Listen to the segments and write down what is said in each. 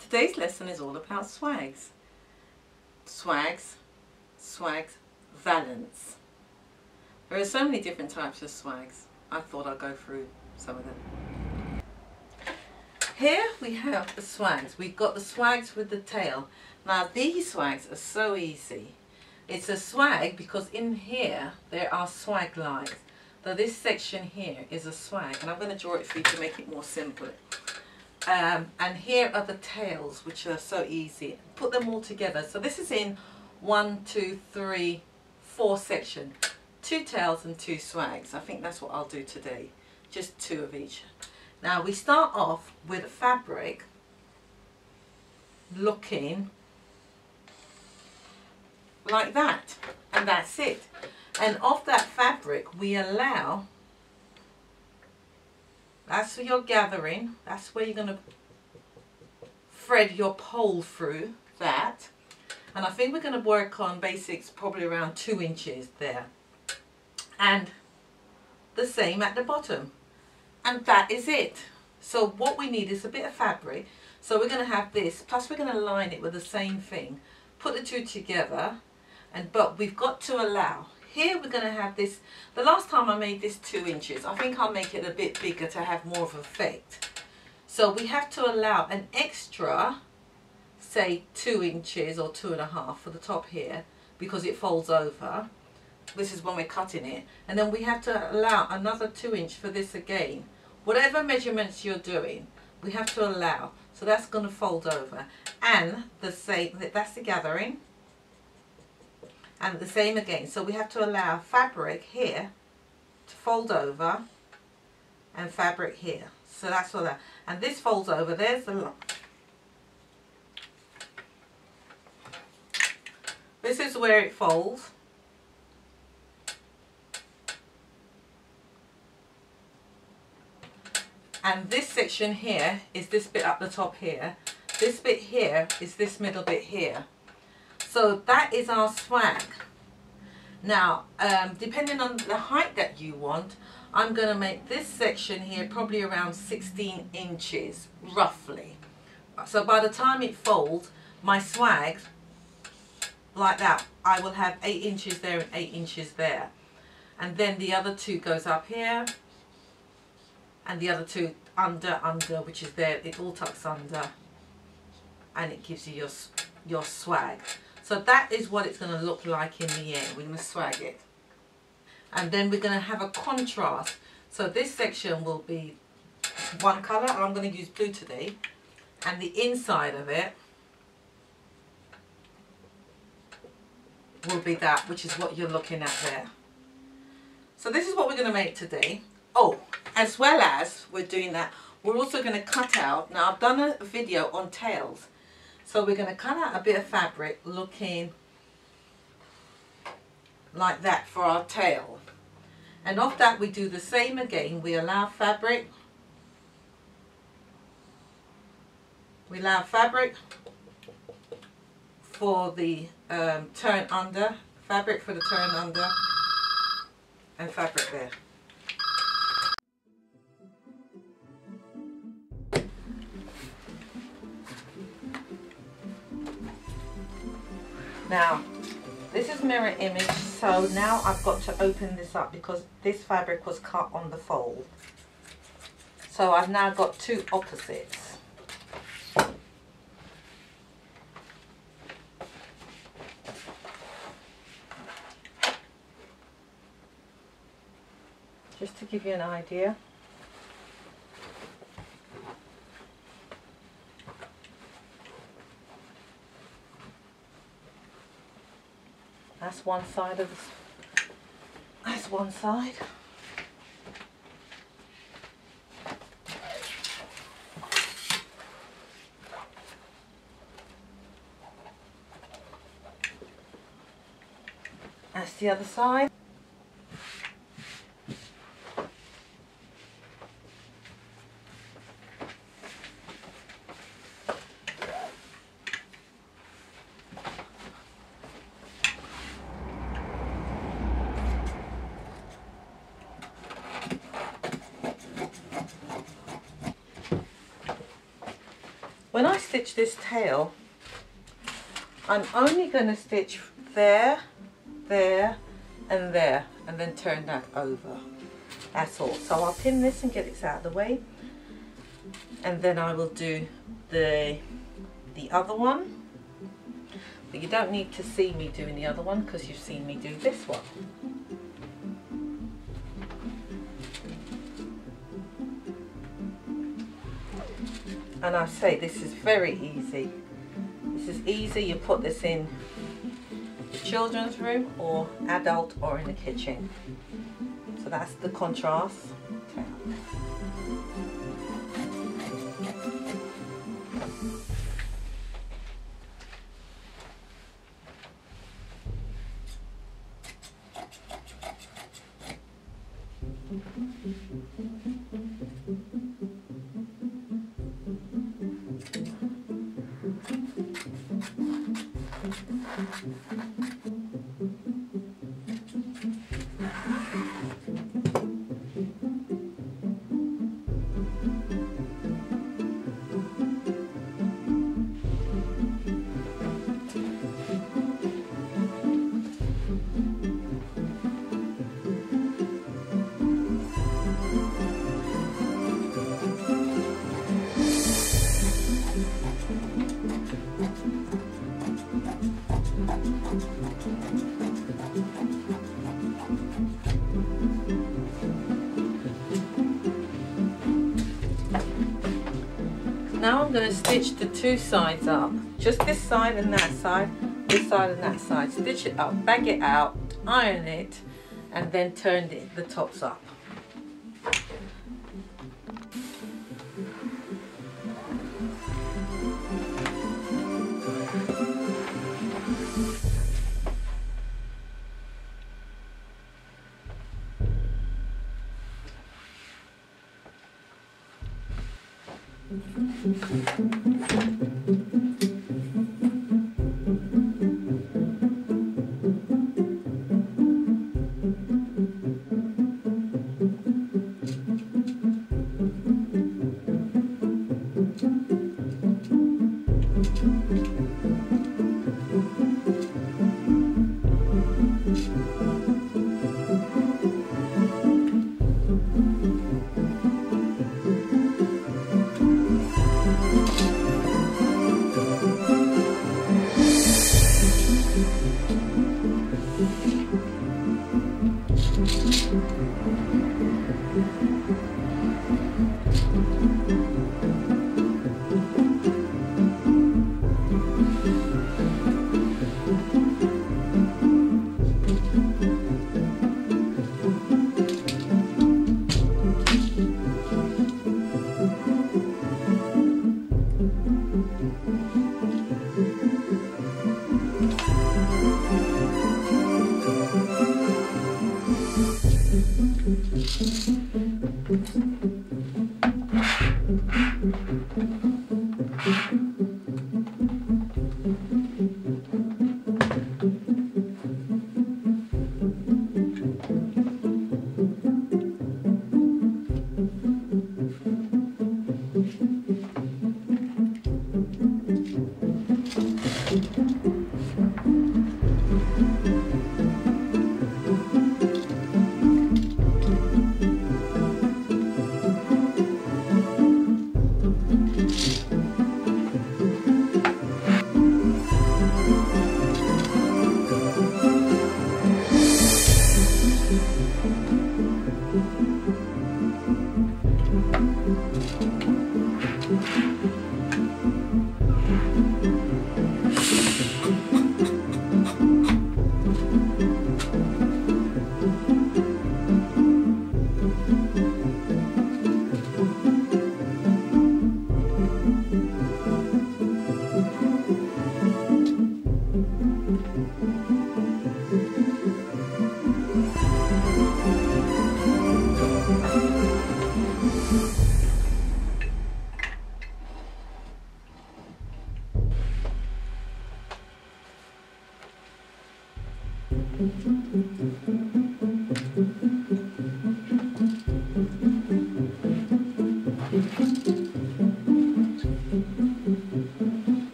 Today's lesson is all about swags. Swags, Swags Valance. There are so many different types of swags. I thought I'd go through some of them. Here we have the swags. We've got the swags with the tail. Now these swags are so easy. It's a swag because in here there are swag lines. So this section here is a swag, and I'm going to draw it for you to make it more simple. And here are the tails, which are so easy. Put them all together. So this is in 1, 2, 3, 4 section. 2 tails and 2 swags. I think that's what I'll do today. Just 2 of each. Now we start off with a fabric looking like that. And that's it. And of that fabric we allow, that's for your gathering, that's where you're going to thread your pole through that. And I think we're going to work on basics probably around 2 inches there. And the same at the bottom. And that is it. So what we need is a bit of fabric. So we're going to have this, plus we're going to line it with the same thing. Put the 2 together, but we've got to allow. Here we're going to have this, the last time I made this 2 inches, I think I'll make it a bit bigger to have more of an effect. So we have to allow an extra, say 2 inches or 2.5 for the top here, because it folds over. This is when we're cutting it. And then we have to allow another 2 inch for this again. Whatever measurements you're doing, we have to allow. So that's going to fold over. And the same, that's the gathering. And the same again. So we have to allow fabric here to fold over and fabric here. So that's all that. And this folds over. There's the line. This is where it folds. And this section here is this bit up the top here. This bit here is this middle bit here. So that is our swag. Now, depending on the height that you want, I'm going to make this section here probably around 16 inches, roughly. So by the time it folds, my swag, like that, I will have 8 inches there and 8 inches there. And then the other 2 goes up here. And the other 2 under, which is there, it all tucks under, and it gives you your swag. So that is what it's going to look like in the end. We're going to swag it. And then we're going to have a contrast. So this section will be one colour, and I'm going to use blue today. And the inside of it will be that, which is what you're looking at there. So this is what we're going to make today. Oh, as well as we're doing that, we're also going to cut out, now I've done a video on tails, so we're going to cut out a bit of fabric looking like that for our tail. And off that we do the same again. We allow fabric, for the turn under, fabric for the turn under, and fabric there. Now, this is mirror image, so now I've got to open this up because this fabric was cut on the fold. So I've now got 2 opposites. Just to give you an idea. That's one side of this. That's one side. That's the other side. when I stitch this tail, I'm only going to stitch there, there and there, and then turn that over. That's all. So I'll pin this and get it out of the way, and then I will do the other one. But you don't need to see me doing the other one because you've seen me do this one. And I say this is very easy. This is easy. You put this in the children's room or adult or in the kitchen. So that's the contrast. Okay. Now I'm going to stitch the two sides up, just this side and that side, this side and that side. Stitch it up, bag it out, iron it, and then turn the tops up.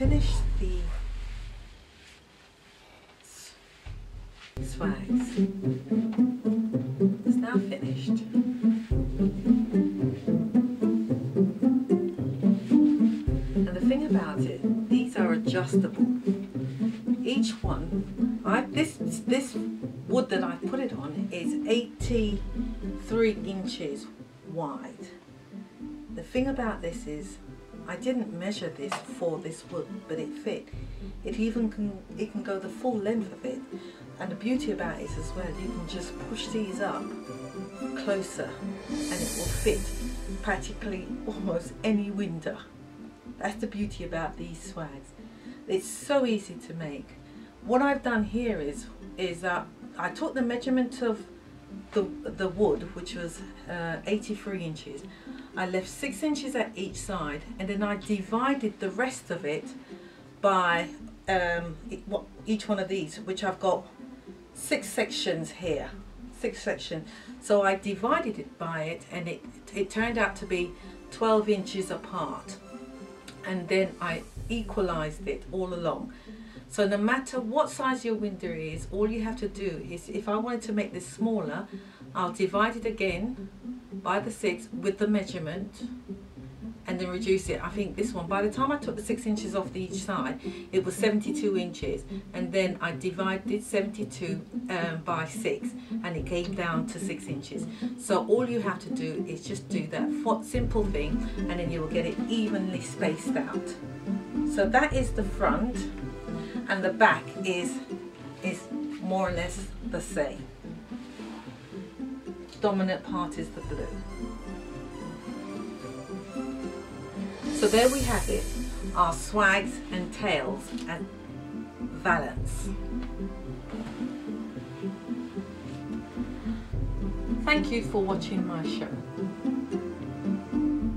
finished the swags. It's now finished. And the thing about it, these are adjustable. Each one, this wood that I put it on is 83 inches wide. The thing about this is, I didn't measure this for this wood, but it fit. It can go the full length of it. And the beauty about it is as well, you can just push these up closer and it will fit practically almost any window. That's the beauty about these swags. It's so easy to make. What I've done here is I took the measurement of the wood, which was 83 inches. I left 6 inches at each side, and then I divided the rest of it by each one of these, which I've got 6 sections here, 6 sections. So I divided it by it, and it turned out to be 12 inches apart. And then I equalized it all along. So no matter what size your window is, all you have to do is, if I wanted to make this smaller, I'll divide it again by the 6 with the measurement and then reduce it. I think this one, by the time I took the 6 inches off each side, it was 72 inches, and then I divided 72 by 6 and it came down to 6 inches. So all you have to do is just do that simple thing, and then you will get it evenly spaced out. So that is the front, and the back is more or less the same. Dominant part is the blue. So there we have it, our swags and tails and valance. Thank you for watching my show.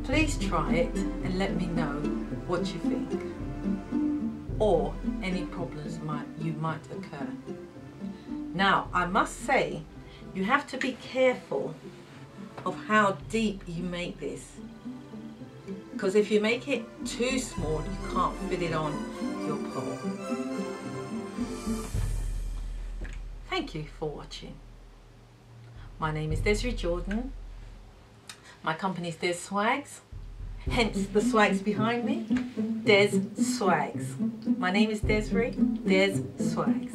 Please try it and let me know what you think, or any problems you might occur. Now, I must say, you have to be careful of how deep you make this, because if you make it too small, you can't fit it on your pole. Thank you for watching. My name is Desiree Jordan. My company is Desswags, hence the swags behind me, Desswags. My name is Desiree, Desswags.